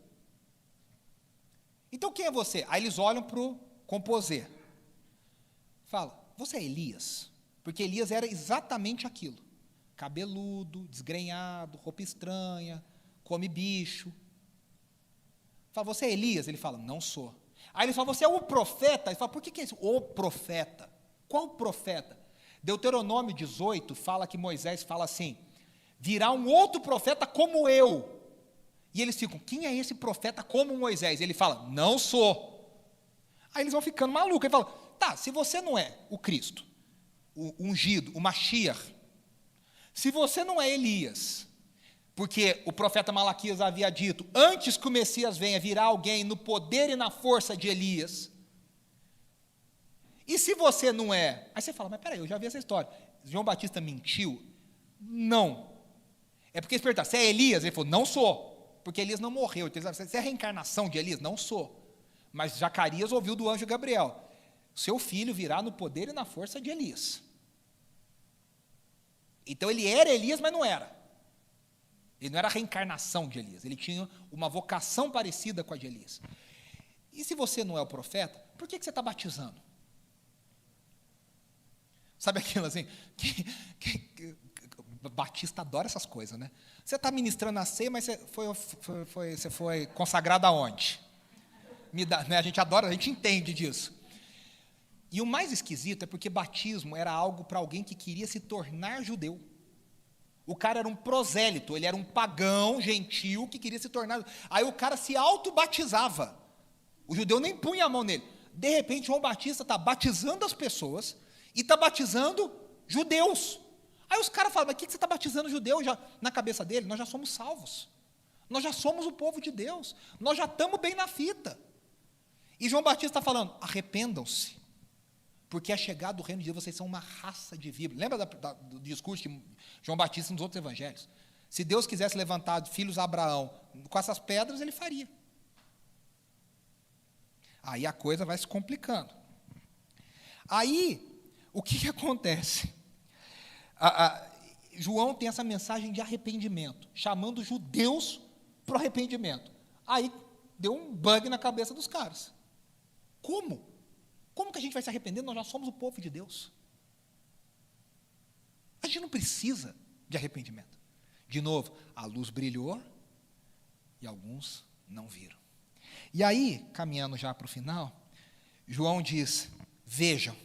A: Então quem é você? Aí eles olham para o composer. Fala, você é Elias? Porque Elias era exatamente aquilo. Cabeludo, desgrenhado, roupa estranha, come bicho. Fala, você é Elias? Ele fala, não sou. Aí ele fala, você é o profeta? Ele fala, por que é isso? O profeta. Qual profeta? Deuteronômio 18 fala que Moisés fala assim, virá um outro profeta como eu. E eles ficam, quem é esse profeta como Moisés? Ele fala, não sou. Aí eles vão ficando malucos. Ele fala, tá, se você não é o Cristo, o ungido, o Mashiach, se você não é Elias, porque o profeta Malaquias havia dito, antes que o Messias venha, virá alguém no poder e na força de Elias. E se você não é... Aí você fala, mas peraí, eu já vi essa história. João Batista mentiu? Não. É porque eles perguntaram, você é Elias? Ele falou, não sou. Porque Elias não morreu. Então, você é a reencarnação de Elias? Não sou. Mas Zacarias ouviu do anjo Gabriel, seu filho virá no poder e na força de Elias. Então ele era Elias, mas não era. Ele não era a reencarnação de Elias, ele tinha uma vocação parecida com a de Elias. E se você não é o profeta, por que você está batizando? Sabe aquilo assim, batista adora essas coisas, né? Você está ministrando a ceia, mas você foi consagrado aonde? Né, a gente adora, a gente entende disso. E o mais esquisito é porque batismo era algo para alguém que queria se tornar judeu. O cara era um prosélito, ele era um pagão gentil que queria se tornar. Aí o cara se auto-batizava. O judeu nem punha a mão nele. De repente, João Batista está batizando as pessoas e está batizando judeus. Aí os caras falam, mas o que você está batizando judeu? Já, na cabeça dele, nós já somos salvos. Nós já somos o povo de Deus. Nós já estamos bem na fita. E João Batista está falando, arrependam-se. Porque é chegado o reino de Deus, vocês são uma raça de víboras. Lembra do discurso de João Batista nos outros evangelhos? Se Deus quisesse levantar filhos a Abraão com essas pedras, ele faria. Aí a coisa vai se complicando. Aí, o que acontece? João tem essa mensagem de arrependimento, chamando judeus para o arrependimento. Aí deu um bug na cabeça dos caras. Como? Como que a gente vai se arrepender? Nós já somos o povo de Deus. A gente não precisa de arrependimento. De novo, a luz brilhou e alguns não viram. E aí, caminhando já para o final, João diz, vejam,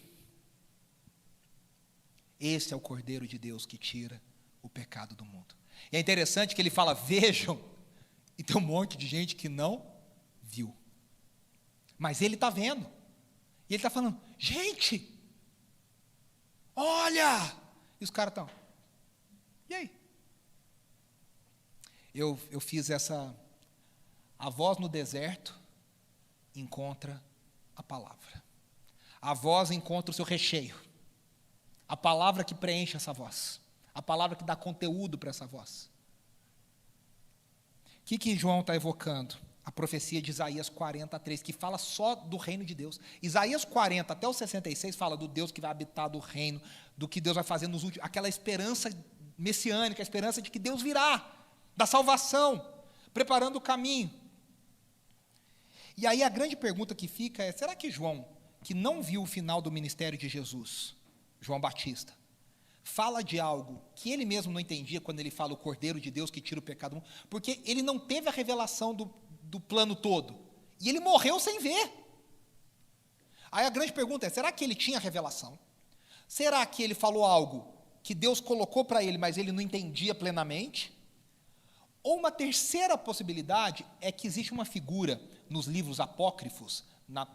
A: esse é o Cordeiro de Deus que tira o pecado do mundo. E é interessante que ele fala, vejam, e tem um monte de gente que não viu. Mas ele está vendo. E ele está falando, gente, olha! E os caras estão, e aí? Eu fiz essa, a voz no deserto encontra a palavra. A voz encontra o seu recheio. A palavra que preenche essa voz. A palavra que dá conteúdo para essa voz. O que João está evocando? A profecia de Isaías 43, que fala só do reino de Deus. Isaías 40 até o 66 fala do Deus que vai habitar do reino, do que Deus vai fazer nos últimos, aquela esperança messiânica, a esperança de que Deus virá, da salvação, preparando o caminho. E aí a grande pergunta que fica é, será que João, que não viu o final do ministério de Jesus, João Batista, fala de algo que ele mesmo não entendia quando ele fala o Cordeiro de Deus que tira o pecado do mundo, porque ele não teve a revelação do plano todo, e ele morreu sem ver. Aí a grande pergunta é, será que ele tinha revelação? Será que ele falou algo que Deus colocou para ele, mas ele não entendia plenamente? Ou uma terceira possibilidade é que existe uma figura nos livros apócrifos,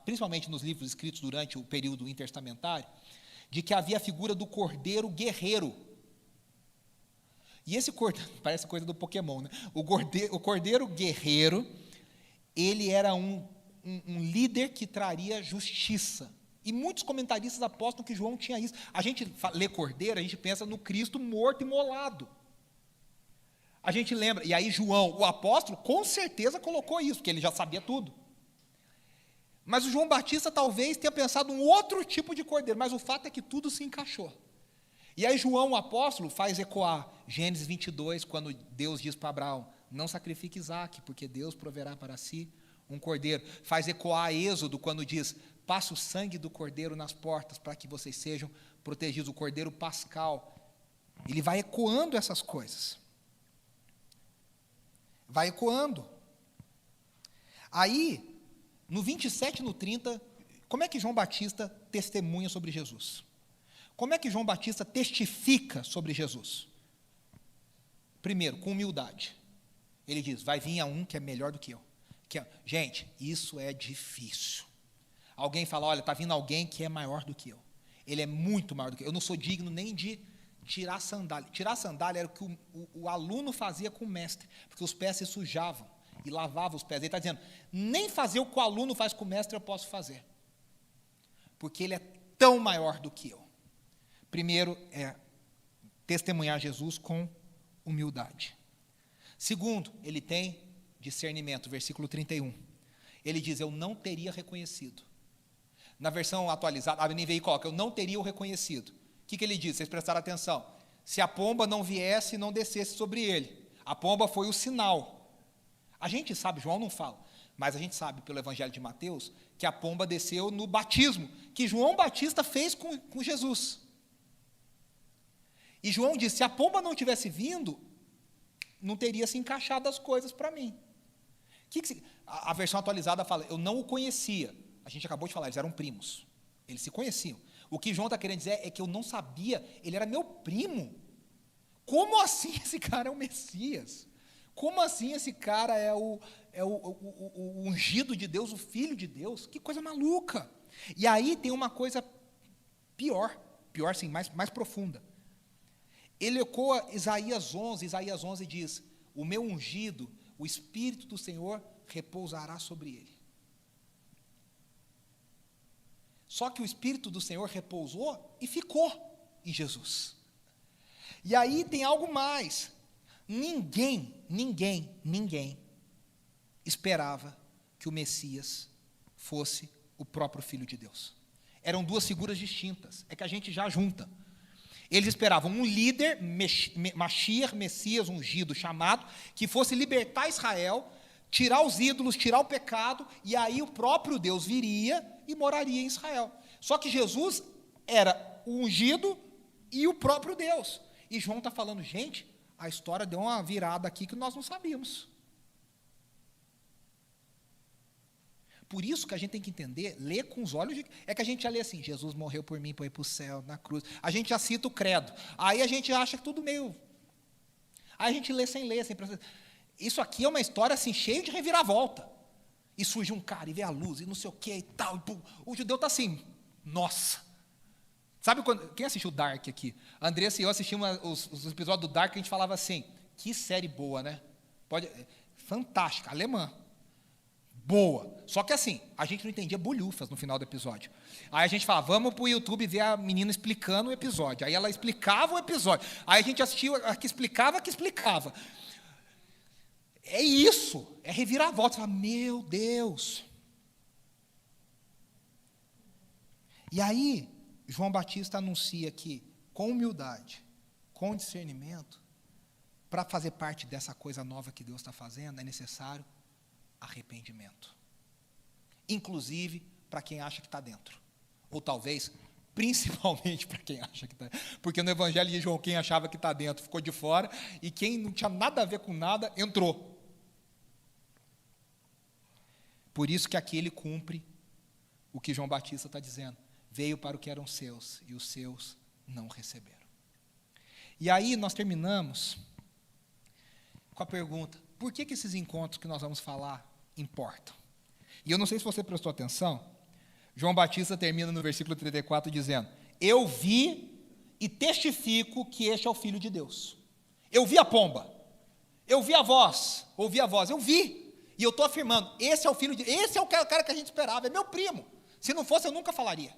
A: principalmente nos livros escritos durante o período intertestamentário, de que havia a figura do cordeiro guerreiro. E esse cordeiro, parece coisa do Pokémon, né? O cordeiro guerreiro, ele era um líder que traria justiça. E muitos comentaristas apostam que João tinha isso. A gente lê cordeiro, a gente pensa no Cristo morto e imolado. A gente lembra, e aí João, o apóstolo, com certeza colocou isso, porque ele já sabia tudo. Mas o João Batista talvez tenha pensado um outro tipo de cordeiro, mas o fato é que tudo se encaixou. E aí João, o apóstolo, faz ecoar Gênesis 22, quando Deus diz para Abraão, não sacrifique Isaque, porque Deus proverá para si um cordeiro. Faz ecoar Êxodo, quando diz, passe o sangue do cordeiro nas portas, para que vocês sejam protegidos, o cordeiro pascal. Ele vai ecoando essas coisas. Vai ecoando. Aí, no 27 e no 30, como é que João Batista testemunha sobre Jesus? Como é que João Batista testifica sobre Jesus? Primeiro, com humildade. Ele diz, vai vir a um que é melhor do que eu. Gente, isso é difícil. Alguém fala, olha, está vindo alguém que é maior do que eu. Ele é muito maior do que eu. Eu não sou digno nem de tirar a sandália. Tirar a sandália era o que o aluno fazia com o mestre, porque os pés se sujavam e lavava os pés. Ele está dizendo, nem fazer o que o aluno faz com o mestre eu posso fazer, porque ele é tão maior do que eu. Primeiro é testemunhar Jesus com humildade. Segundo, ele tem discernimento, versículo 31. Ele diz, eu não teria reconhecido. Na versão atualizada, a NVI coloca, eu não teria o reconhecido. O que ele diz? Vocês prestaram atenção. Se a pomba não viesse e não descesse sobre ele. A pomba foi o sinal. A gente sabe, João não fala, mas a gente sabe pelo Evangelho de Mateus que a pomba desceu no batismo que João Batista fez com Jesus. E João disse, se a pomba não tivesse vindo, não teria se encaixado as coisas para mim. A versão atualizada fala, eu não o conhecia. A gente acabou de falar, eles eram primos. Eles se conheciam. O que João está querendo dizer é que eu não sabia, ele era meu primo. Como assim esse cara é o Messias? Como assim esse cara é o ungido de Deus, o Filho de Deus? Que coisa maluca. E aí tem uma coisa pior sim, mais profunda. Ele ecoa Isaías 11 diz, o meu ungido, o Espírito do Senhor repousará sobre ele. Só que o Espírito do Senhor repousou e ficou em Jesus. E aí tem algo mais. Ninguém esperava que o Messias fosse o próprio Filho de Deus. Eram duas figuras distintas, é que a gente já junta. Eles esperavam um líder, Mashiach, Messias ungido, chamado, que fosse libertar Israel, tirar os ídolos, tirar o pecado, e aí o próprio Deus viria e moraria em Israel. Só que Jesus era o ungido e o próprio Deus. E João está falando, gente, a história deu uma virada aqui que nós não sabíamos. Por isso que a gente tem que entender, ler com os olhos, é que a gente já lê assim, Jesus morreu por mim para ir para o céu, na cruz. A gente já cita o credo. Aí a gente acha que tudo meio... Aí a gente lê sem ler, sem processar. Isso aqui é uma história assim, cheia de reviravolta. E surge um cara e vê a luz, e não sei o que e tal. E, pum, o judeu está assim, nossa. Sabe quando... Quem assistiu Dark aqui? A Andressa e eu assistimos os episódios do Dark, que a gente falava assim, que série boa, né? Fantástica, alemã. Boa. Só que assim, a gente não entendia bolhufas no final do episódio. Aí a gente falava, vamos para o YouTube ver a menina explicando o episódio. Aí ela explicava o episódio. Aí a gente assistia a que explicava. É isso. É reviravolta. Você fala, meu Deus. E aí, João Batista anuncia que, com humildade, com discernimento, para fazer parte dessa coisa nova que Deus está fazendo, é necessário arrependimento. Inclusive para quem acha que está dentro. Ou talvez, principalmente para quem acha que está dentro. Porque no Evangelho de João, quem achava que está dentro ficou de fora, e quem não tinha nada a ver com nada, entrou. Por isso que aqui ele cumpre o que João Batista está dizendo. Veio para o que eram seus, e os seus não receberam. E aí nós terminamos com a pergunta, por que esses encontros que nós vamos falar importam? E eu não sei se você prestou atenção, João Batista termina no versículo 34 dizendo, eu vi e testifico que este é o Filho de Deus. Eu vi a pomba, eu vi a voz, ouvi a voz, eu vi, e eu estou afirmando, esse é o Filho de Deus, esse é o cara que a gente esperava, é meu primo. Se não fosse, eu nunca falaria.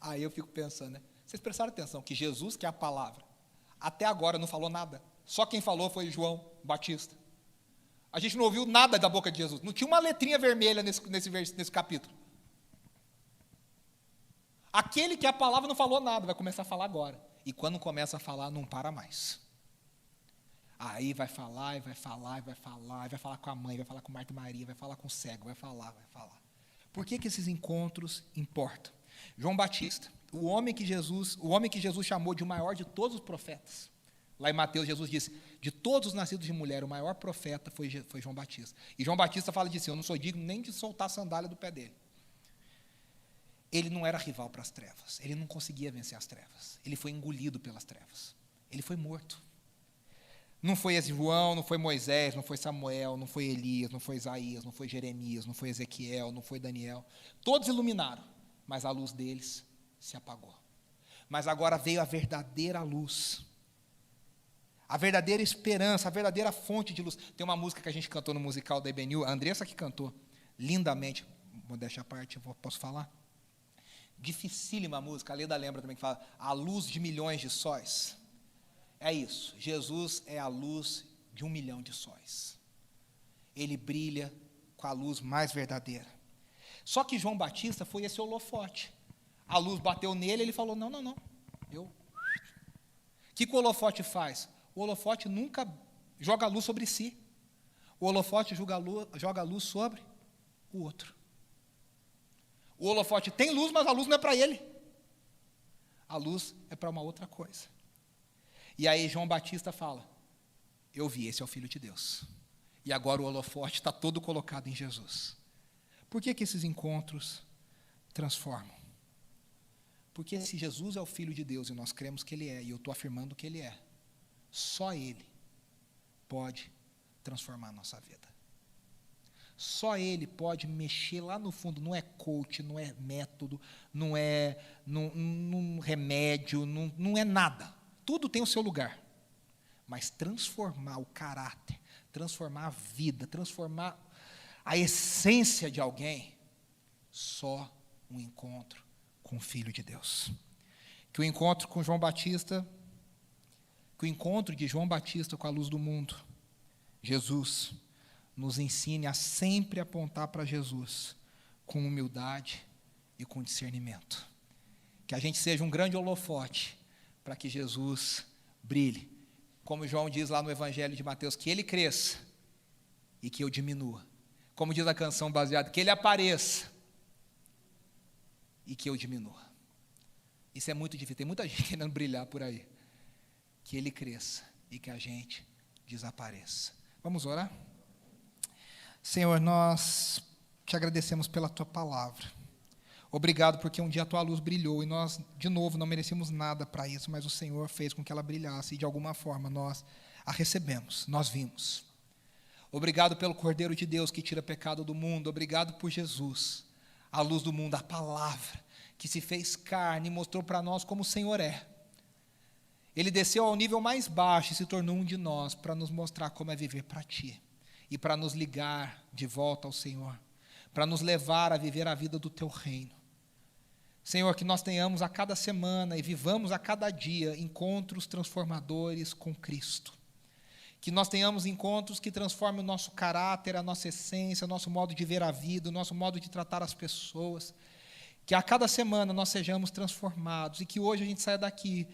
A: Aí eu fico pensando, né? Vocês prestaram atenção que Jesus, que é a palavra, até agora não falou nada. Só quem falou foi João Batista. A gente não ouviu nada da boca de Jesus. Não tinha uma letrinha vermelha nesse capítulo. Aquele que é a palavra não falou nada, vai começar a falar agora. E quando começa a falar, não para mais. Aí vai falar, e vai falar, e vai falar, e vai falar com a mãe, vai falar com Marta e Maria, vai falar com o cego, vai falar. Por que esses encontros importam? João Batista, o homem que Jesus chamou de o maior de todos os profetas. Lá em Mateus, Jesus disse, de todos os nascidos de mulher, o maior profeta foi João Batista. E João Batista fala disso, eu não sou digno nem de soltar a sandália do pé dele. Ele não era rival para as trevas, ele não conseguia vencer as trevas. Ele foi engolido pelas trevas, ele foi morto. Não foi esse João, não foi Moisés, não foi Samuel, não foi Elias, não foi Isaías, não foi Jeremias, não foi Ezequiel, não foi Daniel. Todos iluminaram, mas a luz deles se apagou. Mas agora veio a verdadeira luz, a verdadeira esperança, a verdadeira fonte de luz. Tem uma música que a gente cantou no musical da EBNU, a Andressa que cantou, lindamente, modéstia à parte, posso falar? Dificílima a música, a Leda lembra também que fala, a luz de milhões de sóis. É isso, Jesus é a luz de 1 milhão de sóis. Ele brilha com a luz mais verdadeira. Só que João Batista foi esse holofote. A luz bateu nele, ele falou, não, eu que o holofote faz? O holofote nunca joga a luz sobre si. O holofote joga a luz sobre o outro. O holofote tem luz, mas a luz não é para ele. A luz é para uma outra coisa. E aí João Batista fala, eu vi, esse é o Filho de Deus. E agora o holofote está todo colocado em Jesus. Por que esses encontros transformam? Porque se Jesus é o Filho de Deus e nós cremos que Ele é, e eu estou afirmando que Ele é, só Ele pode transformar a nossa vida. Só Ele pode mexer lá no fundo, não é coach, não é método, não é remédio, não é nada. Tudo tem o seu lugar. Mas transformar o caráter, transformar a vida, transformar a essência de alguém, só um encontro com o Filho de Deus. Que o encontro com João Batista, que o encontro de João Batista com a luz do mundo, Jesus, nos ensine a sempre apontar para Jesus, com humildade e com discernimento. Que a gente seja um grande holofote, para que Jesus brilhe. Como João diz lá no Evangelho de Mateus, que Ele cresça e que eu diminua. Como diz a canção baseada, que Ele apareça e que eu diminua. Isso é muito difícil, tem muita gente querendo brilhar por aí. Que Ele cresça e que a gente desapareça. Vamos orar? Senhor, nós te agradecemos pela Tua palavra. Obrigado porque um dia a Tua luz brilhou e nós, de novo, não merecemos nada para isso, mas o Senhor fez com que ela brilhasse e, de alguma forma, nós a recebemos, nós vimos. Obrigado pelo Cordeiro de Deus que tira pecado do mundo. Obrigado por Jesus, a luz do mundo, a palavra que se fez carne e mostrou para nós como o Senhor é. Ele desceu ao nível mais baixo e se tornou um de nós para nos mostrar como é viver para Ti e para nos ligar de volta ao Senhor, para nos levar a viver a vida do Teu reino. Senhor, que nós tenhamos a cada semana e vivamos a cada dia encontros transformadores com Cristo. Que nós tenhamos encontros que transformem o nosso caráter, a nossa essência, o nosso modo de ver a vida, o nosso modo de tratar as pessoas. Que a cada semana nós sejamos transformados e que hoje a gente saia daqui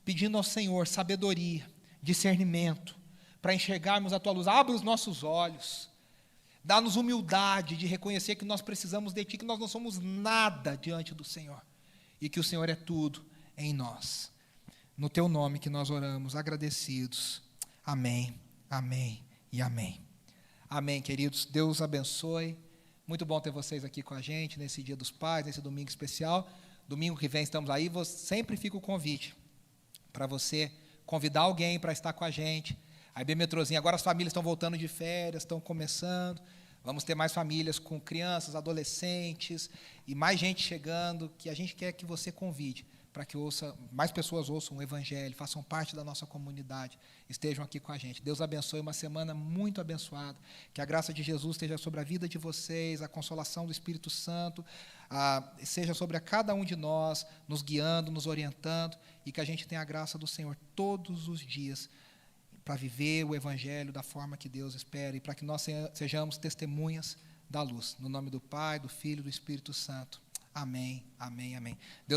A: pedindo ao Senhor sabedoria, discernimento, para enxergarmos a Tua luz. Abra os nossos olhos. Dá-nos humildade de reconhecer que nós precisamos de Ti, que nós não somos nada diante do Senhor, e que o Senhor é tudo em nós. No Teu nome que nós oramos, agradecidos. Amém, amém e amém. Amém, queridos. Deus abençoe. Muito bom ter vocês aqui com a gente, nesse Dia dos Pais, nesse domingo especial. Domingo que vem estamos aí, sempre fica o convite para você convidar alguém para estar com a gente. A IB Metrozinho, agora as famílias estão voltando de férias, estão começando, vamos ter mais famílias com crianças, adolescentes, e mais gente chegando, que a gente quer que você convide, para que mais pessoas ouçam o Evangelho, façam parte da nossa comunidade, estejam aqui com a gente. Deus abençoe, uma semana muito abençoada, que a graça de Jesus esteja sobre a vida de vocês, a consolação do Espírito Santo, seja sobre a cada um de nós, nos guiando, nos orientando, e que a gente tenha a graça do Senhor todos os dias, para viver o Evangelho da forma que Deus espera e para que nós sejamos testemunhas da luz. No nome do Pai, do Filho e do Espírito Santo. Amém, amém, amém. Deus